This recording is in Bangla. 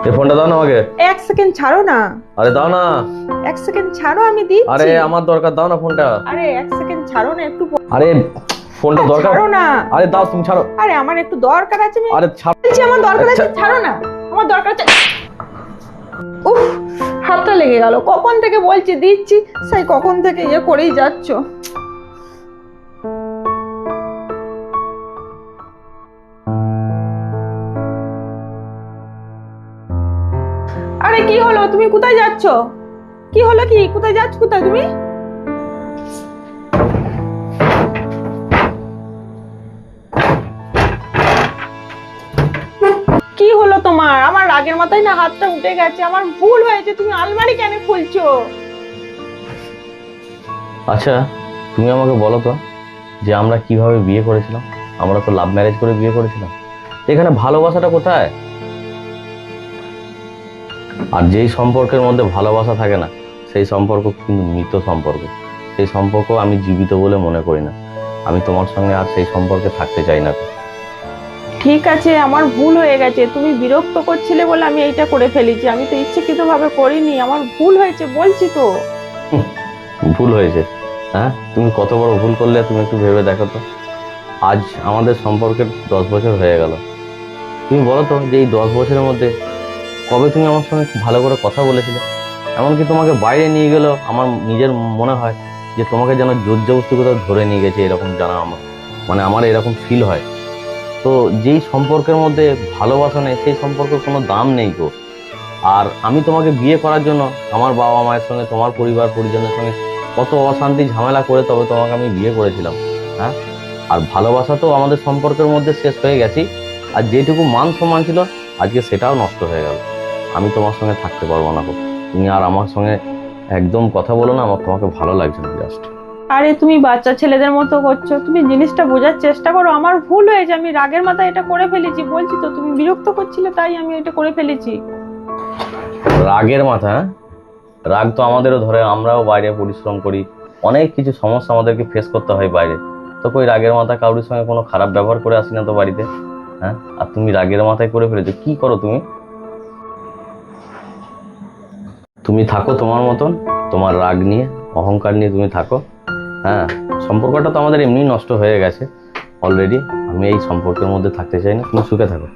এই ফোনটা দাও না আমাকে। এক সেকেন্ড ছাড়ো না। আরে দাও না। এক সেকেন্ড ছাড়ো, আমি দিচ্ছি। আরে আমার দরকার, দাও না ফোনটা। আরে এক সেকেন্ড ছাড়ো না একটু। আরে ফোনটা দরকার। ছাড়ো না। আরে দাও, তুমি ছাড়ো। আরে আমার একটু দরকার আছে। আরে ছাড়। বলছি আমার দরকার আছে, আচ্ছা। ছাড়ো না। আমার দরকার আছে। উফ, হাতটা লেগে গেল। কখন থেকে বলছি দিচ্ছি, সেই কখন থেকে ইয়ে করেই যাচ্ছ। আরে কি হলো, তুমি কোথায় যাচ্ছ? কি হলো, কি কোথায় যাচ্ছ, কোথায় তুমি? কি হলো তোমার? আমার রাগের মাথায় না হাতটা উঠে গেছে। আমার ভুল হয়েছে, তুমি আলমারি কেন খুলছো? আচ্ছা, তুমি আমাকে বলো তো, যে আমরা কিভাবে বিয়ে করেছিলাম? আমরা তো লাভ ম্যারেজ করে বিয়ে করেছিলাম। এখানে ভালোবাসাটা কোথায়? আর যেই সম্পর্কের মধ্যে ভালোবাসা থাকে না, সেই সম্পর্ক কিন্তু মৃত সম্পর্ক। সেই সম্পর্ক আমি জীবিত বলে মনে করি না। আমি তোমার সঙ্গে আর সেই সম্পর্কে থাকতে চাই না। ঠিক আছে, আমার ভুল হয়ে গেছে। তুমি বিরক্ত করছিলে বলে আমি এইটা করে ফেলেছি। আমি তো ইচ্ছাকৃত ভাবে করিনি, আমার ভুল হয়েছে বলছি তো। ভুল হয়েছে? হ্যাঁ, তুমি কত বড় ভুল করলে তুমি একটু ভেবে দেখো তো। আজ আমাদের সম্পর্কের 10 বছর হয়ে গেল। তুমি বলো তো, যে এই 10 বছরের মধ্যে কবে তুমি আমার সঙ্গে ভালো করে কথা বলেছিলে? এমনকি তোমাকে বাইরে নিয়ে গেল, আমার নিজের মনে হয় যে তোমাকে যেন জোর জবরদস্তি কোথাও ধরে নিয়ে গেছে, এরকম জানা আমার, মানে আমার এরকম ফিল হয়। তো যেই সম্পর্কের মধ্যে ভালোবাসা নেই, সেই সম্পর্কের কোনো দাম নেই গো। আর আমি তোমাকে বিয়ে করার জন্য আমার বাবা মায়ের সঙ্গে, তোমার পরিবার পরিজনের সঙ্গে কত অশান্তি ঝামেলা করে তবে তোমাকে আমি বিয়ে করেছিলাম। হ্যাঁ, আর ভালোবাসা তো আমাদের সম্পর্কের মধ্যে শেষ হয়ে গেছি। আর যেটুকু মান সম্মান ছিল, আজকে সেটাও নষ্ট হয়ে গেল। আমি তোমার সঙ্গে থাকতে পারবো না গো। তুমি আর আমার সঙ্গে একদম কথা বলো না, আমার তোমাকে ভালো লাগছে না জাস্ট। আরে তুমি বাচ্চা ছেলেদের মতো করছো। তুমি জিনিসটা বোঝার চেষ্টা করো। আমার ভুল হয়েছে, আমি রাগের মাথায় এটা করে ফেলেছি বলছি তো। তুমি বিরক্ত করছিলে তাই আমি এটা করে ফেলেছি। রাগের মাথা? হ্যাঁ? রাগ তো আমাদেরও ধরে, আমরাও বাইরে পরিশ্রম করি, অনেক কিছু সমস্যা আমাদেরকে ফেস করতে হয় বাইরে। তো কই রাগের মাথা কারোর সঙ্গে কোনো খারাপ ব্যবহার করে আসি না তো বাড়িতে। হ্যাঁ, আর তুমি রাগের মাথায় করে ফেলেছো, কি করো তুমি? তুমি থাকো তোমার মতন, তোমার রাগ নিয়ে, অহংকার নিয়ে তুমি থাকো। হ্যাঁ, সম্পর্কটা তো আমাদের এমনি নষ্ট হয়ে গেছে অলরেডি। আমি এই সম্পর্কের মধ্যে থাকতে চাই না, তুমি সুখে থাকো।